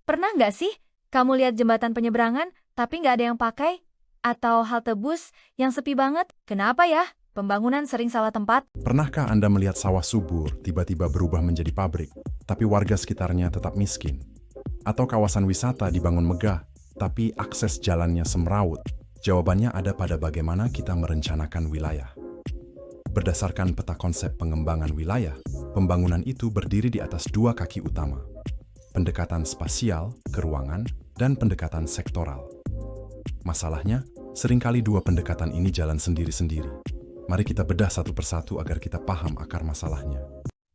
Pernah nggak sih kamu lihat jembatan penyeberangan tapi nggak ada yang pakai? Atau halte bus yang sepi banget? Kenapa ya? Pembangunan sering salah tempat? Pernahkah Anda melihat sawah subur tiba-tiba berubah menjadi pabrik, tapi warga sekitarnya tetap miskin? Atau kawasan wisata dibangun megah, tapi akses jalannya semrawut? Jawabannya ada pada bagaimana kita merencanakan wilayah. Berdasarkan peta konsep pengembangan wilayah, pembangunan itu berdiri di atas dua kaki utama: pendekatan spasial, keruangan, dan pendekatan sektoral. Masalahnya, seringkali dua pendekatan ini jalan sendiri-sendiri. Mari kita bedah satu persatu agar kita paham akar masalahnya.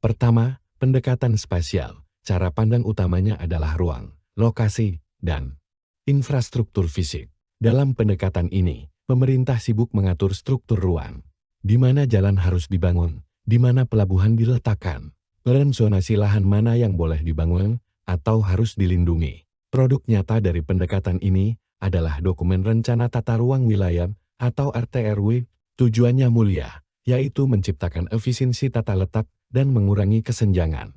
Pertama, pendekatan spasial. Cara pandang utamanya adalah ruang, lokasi, dan infrastruktur fisik. Dalam pendekatan ini, pemerintah sibuk mengatur struktur ruang, di mana jalan harus dibangun, di mana pelabuhan diletakkan, dan zonasi lahan mana yang boleh dibangun atau harus dilindungi. Produk nyata dari pendekatan ini adalah dokumen rencana tata ruang wilayah atau RTRW. Tujuannya mulia, yaitu menciptakan efisiensi tata letak dan mengurangi kesenjangan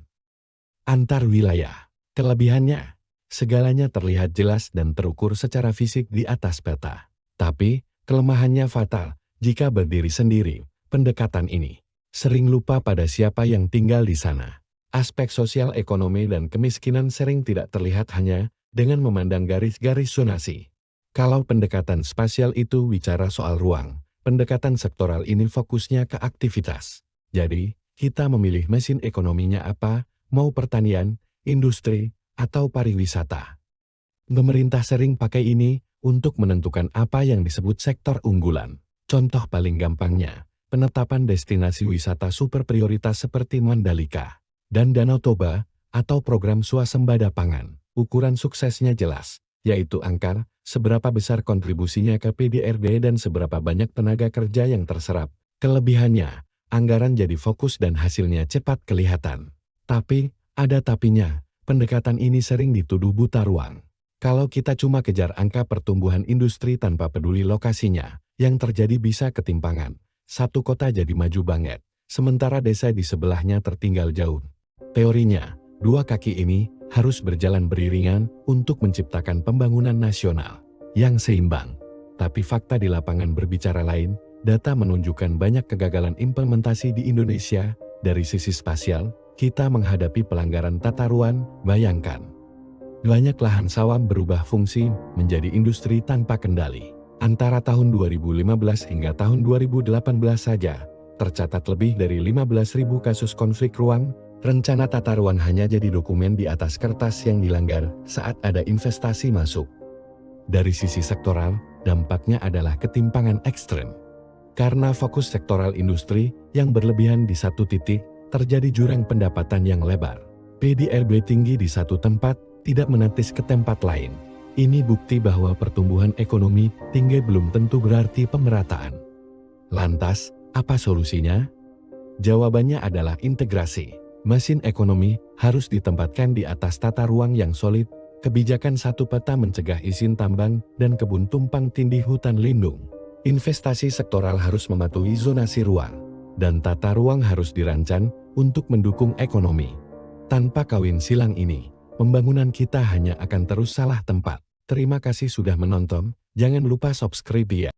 antar wilayah. Kelebihannya, segalanya terlihat jelas dan terukur secara fisik di atas peta. Tapi, kelemahannya fatal jika berdiri sendiri. Pendekatan ini sering lupa pada siapa yang tinggal di sana. Aspek sosial, ekonomi, dan kemiskinan sering tidak terlihat hanya dengan memandang garis-garis zonasi. Kalau pendekatan spasial itu bicara soal ruang, pendekatan sektoral ini fokusnya ke aktivitas. Jadi, kita memilih mesin ekonominya apa, mau pertanian, industri, atau pariwisata. Pemerintah sering pakai ini untuk menentukan apa yang disebut sektor unggulan. Contoh paling gampangnya, penetapan destinasi wisata super prioritas seperti Mandalika dan Danau Toba, atau program swasembada pangan. Ukuran suksesnya jelas, yaitu angka seberapa besar kontribusinya ke PDRB dan seberapa banyak tenaga kerja yang terserap. Kelebihannya, anggaran jadi fokus dan hasilnya cepat kelihatan. Tapi, ada tapinya, pendekatan ini sering dituduh buta ruang. Kalau kita cuma kejar angka pertumbuhan industri tanpa peduli lokasinya, yang terjadi bisa ketimpangan. Satu kota jadi maju banget, sementara desa di sebelahnya tertinggal jauh. Teorinya, dua kaki ini harus berjalan beriringan untuk menciptakan pembangunan nasional yang seimbang. Tapi fakta di lapangan berbicara lain. Data menunjukkan banyak kegagalan implementasi di Indonesia. Dari sisi spasial, kita menghadapi pelanggaran tata ruang. Bayangkan, banyak lahan sawah berubah fungsi menjadi industri tanpa kendali. Antara tahun 2015 hingga tahun 2018 saja, tercatat lebih dari 15.000 kasus konflik ruang. Rencana tata ruang hanya jadi dokumen di atas kertas yang dilanggar saat ada investasi masuk. Dari sisi sektoral, dampaknya adalah ketimpangan ekstrem. Karena fokus sektoral industri yang berlebihan di satu titik, terjadi jurang pendapatan yang lebar. PDRB tinggi di satu tempat, tidak menetes ke tempat lain. Ini bukti bahwa pertumbuhan ekonomi tinggi belum tentu berarti pemerataan. Lantas, apa solusinya? Jawabannya adalah integrasi. Mesin ekonomi harus ditempatkan di atas tata ruang yang solid. Kebijakan satu peta mencegah izin tambang dan kebun tumpang tindih hutan lindung. Investasi sektoral harus mematuhi zonasi ruang, dan tata ruang harus dirancang untuk mendukung ekonomi. Tanpa kawin silang ini, pembangunan kita hanya akan terus salah tempat. Terima kasih sudah menonton, jangan lupa subscribe ya.